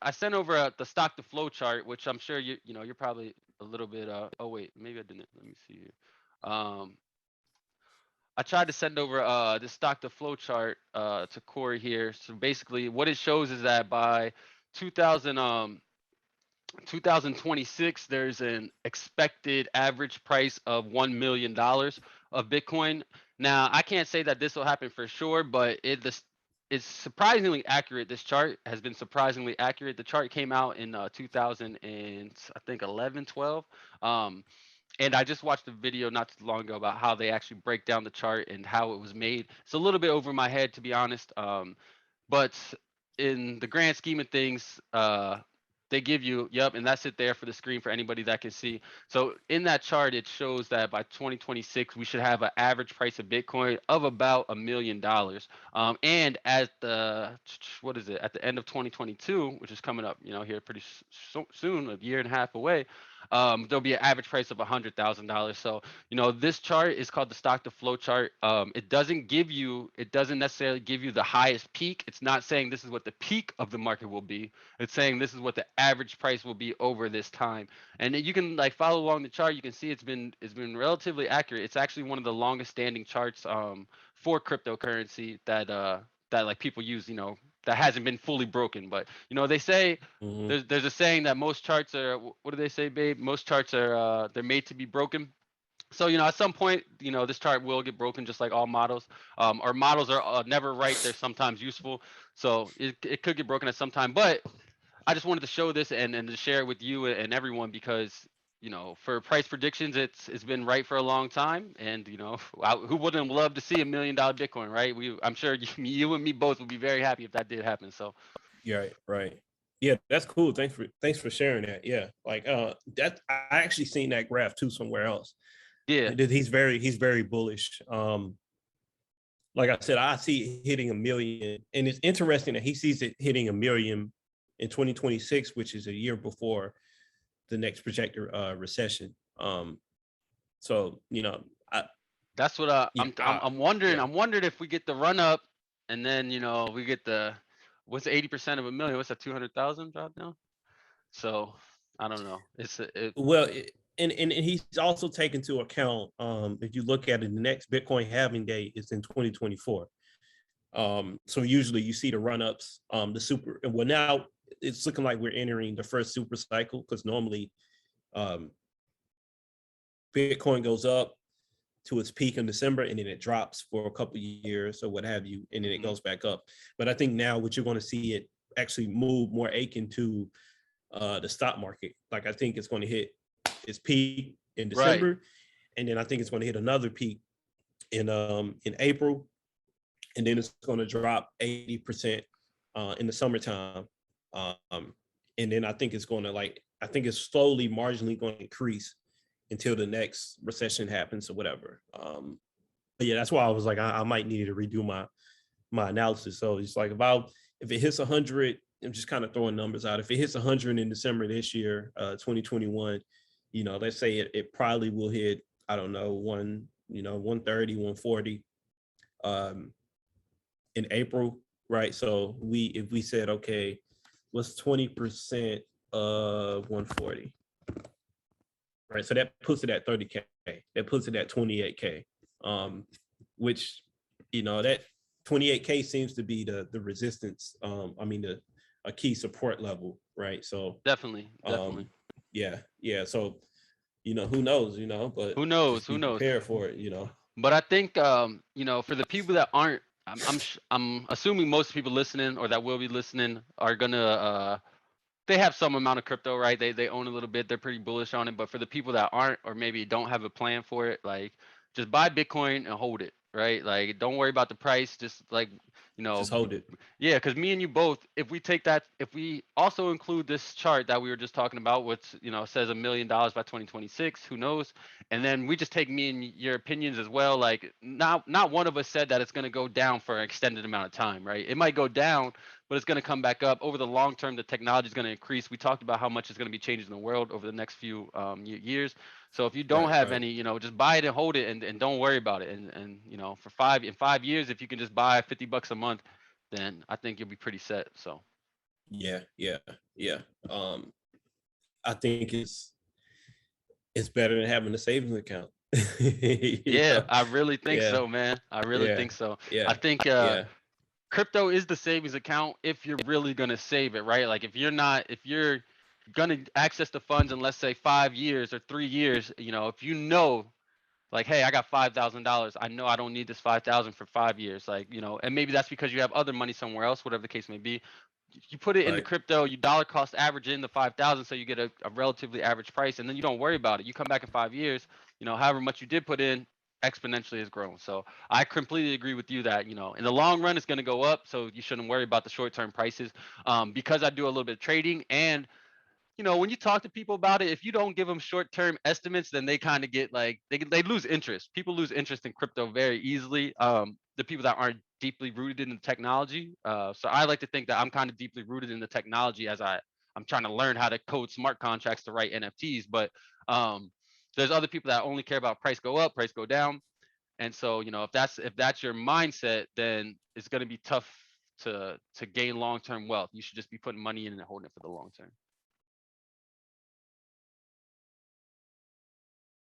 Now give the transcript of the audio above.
I sent over the stock to flow chart, which I'm sure you're probably a little bit oh wait, maybe I didn't. Let me see here. I tried to send over this stock to flow chart to Corey here. So basically what it shows is that by 2000 2026 there's an expected average price of $1 million of Bitcoin. Now, I can't say that this will happen for sure, but it's surprisingly accurate. This chart has been surprisingly accurate. The chart came out in 2000 and I think 11, 12. Um, and I just watched a video not too long ago about how they actually break down the chart and how it was made. It's a little bit over my head, to be honest. But in the grand scheme of things, they give you, yep, and that's it there for the screen for anybody that can see. So in that chart, it shows that by 2026, we should have an average price of Bitcoin of about $1 million. And at what is it? At the end of 2022, which is coming up, here pretty soon, a year and a half away, there'll be an average price of $100,000. So, this chart is called the stock to flow chart. It doesn't necessarily give you the highest peak. It's not saying this is what the peak of the market will be. It's saying this is what the average price will be over this time. And you can like follow along the chart. You can see it's been relatively accurate. It's actually one of the longest standing charts for cryptocurrency that like people use, that hasn't been fully broken. But they say Hmm. there's a saying that most charts are, what do they say, babe? Most charts are they're made to be broken. So at some point, this chart will get broken, just like all models. Our models are never right; they're sometimes useful, so it could get broken at some time. But I just wanted to show this and to share it with you and everyone because for price predictions, it's been right for a long time, and who wouldn't love to see $1 million Bitcoin, right? I'm sure you and me both would be very happy if that did happen. So Yeah, right. Yeah, that's cool. Thanks for sharing that. Yeah, like that I actually seen that graph too somewhere else. yeah, He's very bullish. Like I said, I see it hitting a million, and it's interesting that he sees it hitting a million in 2026, which is a year before the next projected recession. So I that's what yeah I'm wondering. yeah. I'm wondering if we get the run up, and then we get the what's 80% of a million? What's that, 200,000 drop down? So I don't know. Well, and he's also taken into account, if you look at it, the next Bitcoin halving day is in 2024. So usually you see the run ups, the super. Well, now it's looking like we're entering the first super cycle because normally um, Bitcoin goes up to its peak in December and then it drops for a couple of years or what have you, and then it Mhm. goes back up. But I think now what you're going to see it actually move more akin to the stock market. Like I think it's going to hit its peak in Right. December, and then I think it's going to hit another peak in April, and then it's going to drop 80% in the summertime, um, and then I think it's going to I think it's slowly, marginally going to increase until the next recession happens or whatever. But yeah, that's why I was like, I might need to redo my analysis. So it's like about if it hits 100, I'm just kind of throwing numbers out. If it hits 100 in December this year, 2021, let's say it probably will hit, I don't know, 130, 140 um, in April, right? So if we said, okay, what's 20% of 140? Right. So that puts it at 30K. That puts it at 28K. Um, which, that 28K seems to be the resistance. I mean the a key support level, right? So Definitely. Definitely. um yeah. So, who knows, but Who knows? just Who be knows? prepared for it, But I think for the people that aren't, I'm assuming most people listening or that will be listening are gonna they have some amount of crypto, right? They own a little bit. They're pretty bullish on it. But for the people that aren't, or maybe don't have a plan for it, like just buy Bitcoin and hold it, right? Like don't worry about the price. Just like you know, just hold it. yeah, because me and you both, if we also include this chart that we were just talking about, which says $1 million by 2026, who knows? And then we just take me and your opinions as well. Like not one of us said that it's going to go down for an extended amount of time, right? It might go down, but it's going to come back up over the long term. The technology is going to increase. We talked about how much is going to be changing in the world over the next few years. So if you don't Right, have right. any, just buy it and hold it and don't worry about it. And for 5 years, if you can just buy $50 a month, then I think you'll be pretty set. So Yeah, yeah, yeah. I think it's better than having a savings account. You Yeah, know? I really think Yeah, so, man. I really yeah, think so. I yeah, think yeah. crypto is the savings account if you're really gonna save it, right? Like if you're gonna access the funds in, let's say, 5 years or 3 years, if you know, like, hey, I got $5,000. I know I don't need this 5,000 for 5 years, like, and maybe that's because you have other money somewhere else, whatever the case may be. You put it into Right, crypto, you dollar cost average in the 5,000, so you get a relatively average price, and then you don't worry about it. You come back in 5 years, however much you did put in exponentially has grown. So I completely agree with you that, in the long run it's going to go up, so you shouldn't worry about the short term prices. Because I do a little bit of trading, and when you talk to people about it, if you don't give them short-term estimates, then they kind of get like they lose interest. People lose interest in crypto very easily. The people that aren't deeply rooted in the technology. So I like to think that I'm kind of deeply rooted in the technology as I'm trying to learn how to code smart contracts to write NFTs. But um, there's other people that only care about price go up, price go down. And so, if that's your mindset, then it's going to be tough to gain long-term wealth. You should just be putting money in and holding it for the long term.